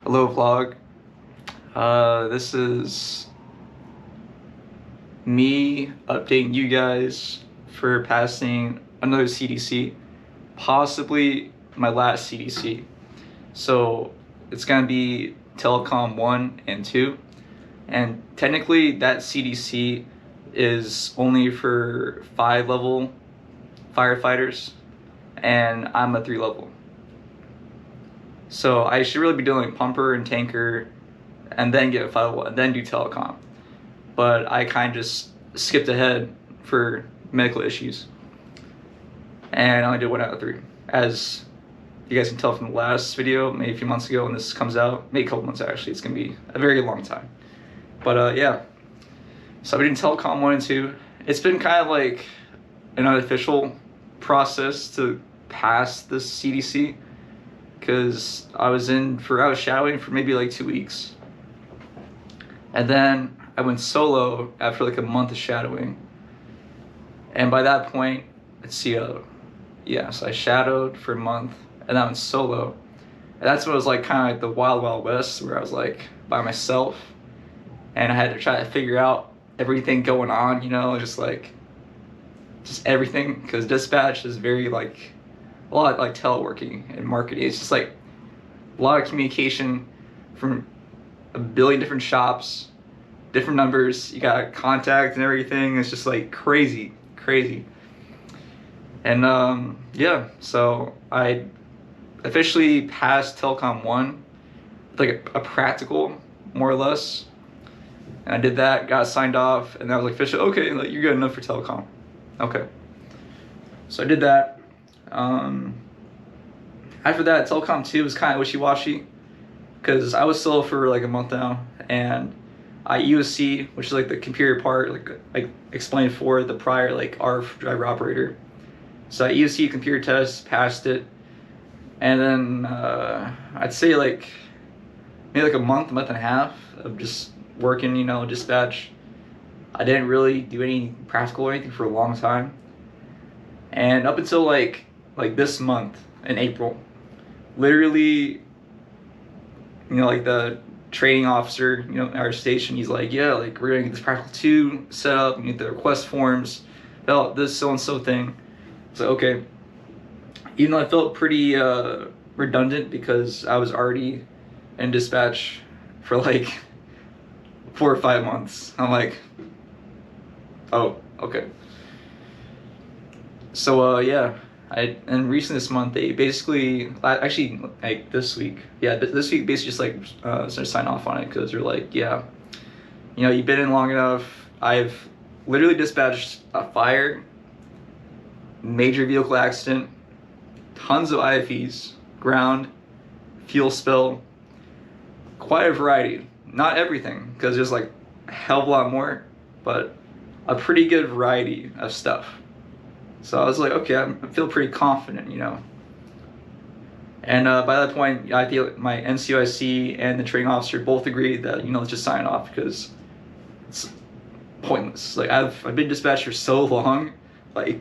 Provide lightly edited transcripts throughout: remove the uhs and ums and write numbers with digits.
Hello vlog. This is me updating you guys for passing another CDC, possibly my last CDC. So it's gonna be Telecom 1 and 2, and technically that CDC is only for 5-level firefighters, and I'm a 3-level. So I should really be doing pumper and tanker, and then get a 5-level, and then do telecom. But I kind of just skipped ahead for medical issues, and I only did 1 out of 3. As you guys can tell from the last video, maybe a few months ago when this comes out, maybe a couple months actually, it's gonna be a very long time. But yeah, so I've been doing telecom 1 and 2. It's been kind of like an unofficial process to pass this CDC, because I was shadowing for maybe like 2 weeks, and then I went solo after like a month of shadowing. And by that point, let's see, so I shadowed for a month, and I went solo, and that's when it was like kind of like the wild west, where I was like by myself, and I had to try to figure out everything going on, just everything, because dispatch is very like a lot like teleworking and marketing. It's just like a lot of communication from a billion different shops, different numbers, you got contact and everything. It's just like crazy. And yeah, so I officially passed Telecom 1, like a practical, more or less. And I did that, got signed off, and that was like official. Okay, like, you're good enough for telecom. Okay. So I did that. After that, telecom 2 was kind of wishy-washy, because I was solo for like a month now, and I USC, which is like the computer part, like explained for the prior like RF driver operator. So I USC computer test, passed it, and then I'd say like maybe like a month and a half of just working, dispatch. I didn't really do any practical or anything for a long time, and up until like this month in April, literally, like the training officer, at our station, he's like, yeah, like we're gonna get this practical 2 set up, you need the request forms, fill out this so-and-so thing. So okay, even though I felt pretty redundant, because I was already in dispatch for like 4 or 5 months, I'm like, oh, okay. So yeah, and recently this month, they basically, actually like this week basically just like started sign off on it, because they're like, yeah, you've been in long enough. I've literally dispatched a fire, major vehicle accident, tons of IFEs, ground, fuel spill, quite a variety. Not everything, because there's like a hell of a lot more, but a pretty good variety of stuff. So I was like, okay, I feel pretty confident, And by that point, I feel my NCOIC and the training officer both agreed that, let's just sign off, because it's pointless. Like I've been dispatched for so long, like it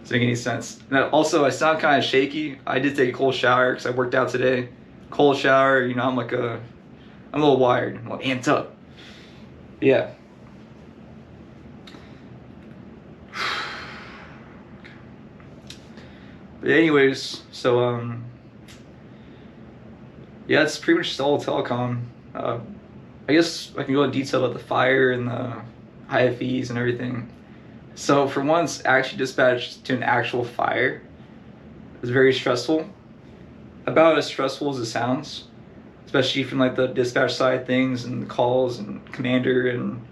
doesn't make any sense. And also, I sound kind of shaky. I did take a cold shower because I worked out today. Cold shower, I'm a little wired, I'm a little amped up. Yeah. But anyways, so yeah, it's pretty much just all telecom. I guess I can go in detail about the fire and the IFEs and everything. So for once, actually dispatched to an actual fire. It was very stressful. About as stressful as it sounds, especially from like the dispatch side of things, and the calls and commander, and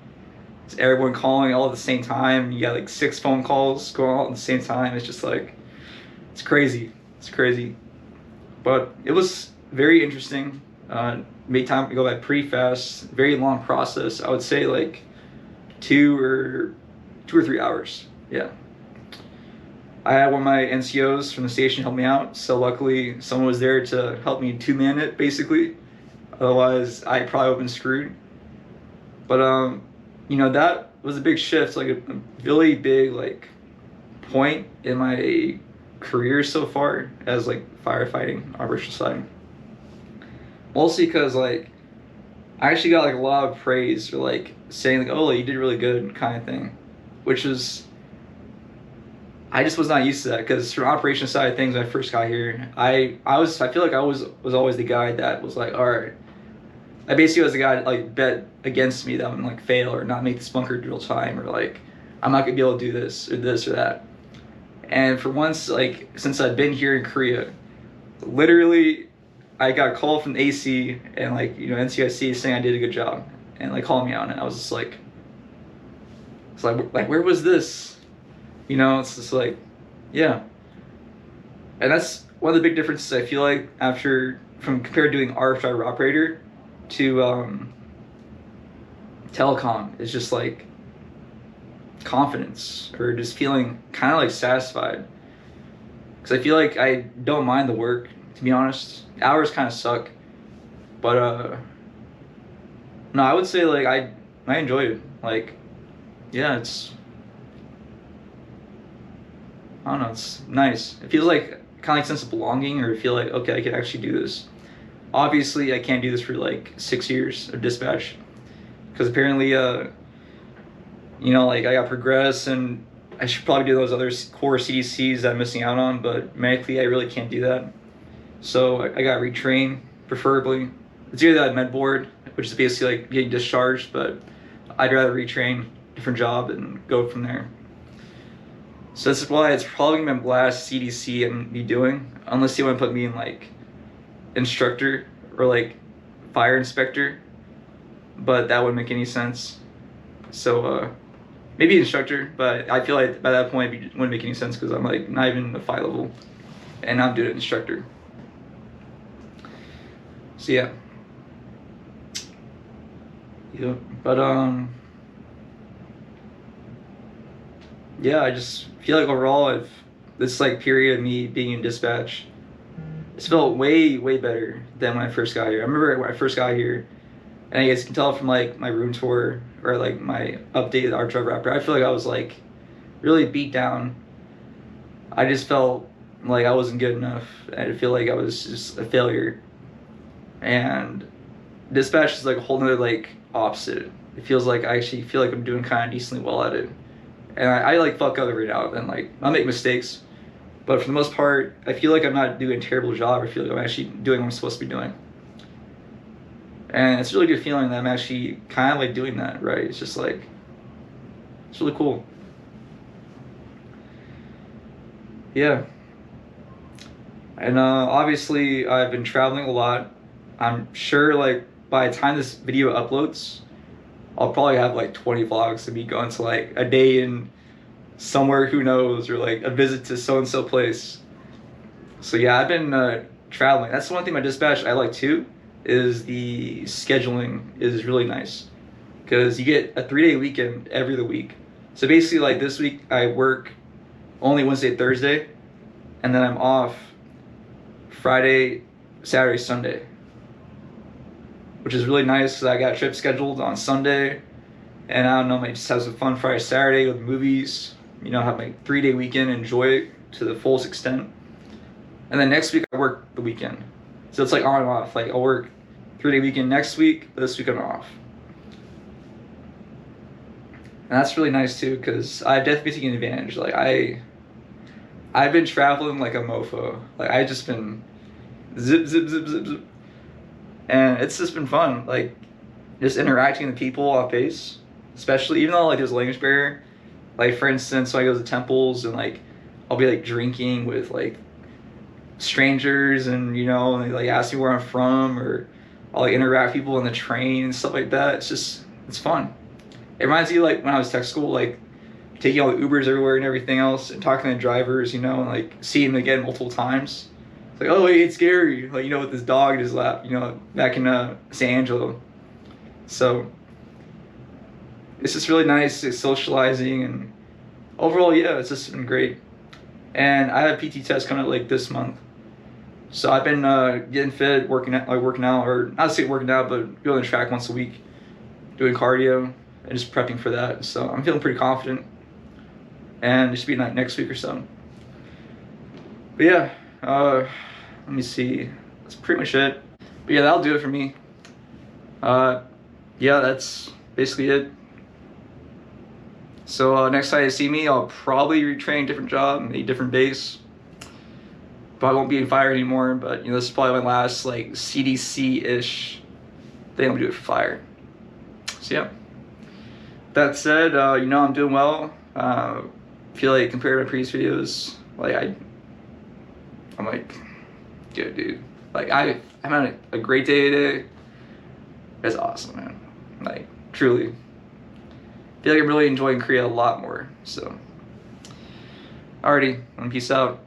everyone calling all at the same time. You got like 6 phone calls going on at the same time. It's just like, it's crazy. But it was very interesting. Made time go by pretty fast. Very long process. I would say like 2 or 3 hours. Yeah. I had one of my NCOs from the station help me out, so luckily someone was there to help me 2-man it, basically. Otherwise, I probably would have been screwed. But that was a big shift, like a really big like point in my career so far as like firefighting operational side. Mostly because like I actually got like a lot of praise for like saying like, oh, like, you did really good kind of thing, which was I just was not used to that because from operations side of things when I first got here, I feel like I was always the guy that was like, all right, I basically was the guy that like bet against me that I'm like fail or not make this bunker drill time or like I'm not gonna be able to do this or that. And for once, like since I've been here in Korea, literally I got a call from the AC and like NCIC saying I did a good job and like calling me out, and I was just like, it's like where was this? It's just like, yeah. And that's one of the big differences I feel like after from compared to doing RF driver operator to telecom is just like confidence or just feeling kind of like satisfied because I feel like I don't mind the work, to be honest. Hours kind of suck, but no, I would say like I enjoy it. Like, yeah, it's I don't know, it's nice. It feels like kind of like sense of belonging, or feel like okay, I can actually do this. Obviously, I can't do this for like 6 years of dispatch because apparently, like I got progress and I should probably do those other core CDCs that I'm missing out on, but medically, I really can't do that. So I got retrained, preferably. It's either that med board, which is basically like getting discharged, but I'd rather retrain, different job, and go from there. So that's why it's probably gonna be my last CDC I'm be doing, unless you want to put me in like instructor or like fire inspector, but that wouldn't make any sense. So maybe instructor, but I feel like by that point it wouldn't make any sense because I'm like not even a fire level, and I'm doing instructor. So yeah. Yeah, but yeah, I just feel like overall, I've this like period of me being in dispatch, it's felt way better than when I first got here. I remember when I first got here, and I guess you can tell from like my room tour or like my updated art driver rapper, I feel like I was like really beat down. I just felt like I wasn't good enough. I feel like I was just a failure. And dispatch is like a whole nother like opposite. It feels like I actually feel like I'm doing kind of decently well at it. And I like fuck up every now and then. Like I make mistakes, but for the most part, I feel like I'm not doing a terrible job. I feel like I'm actually doing what I'm supposed to be doing. And it's a really good feeling that I'm actually kind of like doing that, right? It's just like, it's really cool. Yeah. And obviously, I've been traveling a lot. I'm sure like by the time this video uploads, I'll probably have like 20 vlogs of me going to like a day in somewhere, who knows, or like a visit to so and so place. So yeah, I've been traveling. That's the one thing my dispatch I like too, is the scheduling is really nice because you get a 3-day weekend every other week. So basically, like this week I work only Wednesday, Thursday, and then I'm off Friday, Saturday, Sunday, which is really nice because I got a trip scheduled on Sunday, and I don't know, I just have some fun Friday, Saturday with movies. Have my 3-day weekend, enjoy it to the fullest extent. And then next week I work the weekend, so it's like on and off. Like I'll work 3-day weekend next week, but this week I'm off. And that's really nice too, because I've definitely taken advantage. Like I've been traveling like a mofo. Like I've just been zip, and it's just been fun. Like just interacting with people off base, especially even though like there's a language barrier. Like for instance, when I go to temples and like I'll be like drinking with like strangers, and and they like ask me where I'm from, or I'll like interact with people on the train and stuff like that. It's fun. It reminds me like when I was tech school, like taking all the Ubers everywhere and everything else, and talking to drivers, and like seeing them again multiple times. It's like, oh, hey, it's Gary, like with this dog in his lap, back in San Angelo. So it's just really nice. It's socializing, and overall, yeah, it's just been great. And I have a PT test coming up like this month, so I've been getting fit, working out, or not to say working out, but going to the track once a week, doing cardio, and just prepping for that. So I'm feeling pretty confident, and it should be next week or so. But yeah, let me see. That's pretty much it. But yeah, that'll do it for me. Yeah, that's basically it. So next time you see me, I'll probably retrain a different job, a different base. But I won't be in fire anymore. But this is probably my last like CDC-ish thing. I'll do it for fire. So yeah. That said, I'm doing well. Feel like compared to my previous videos, like I'm like, dude, like I'm having a great day today. It's awesome, man. Like truly, feel like I'm really enjoying Korea a lot more. So, alrighty, peace out.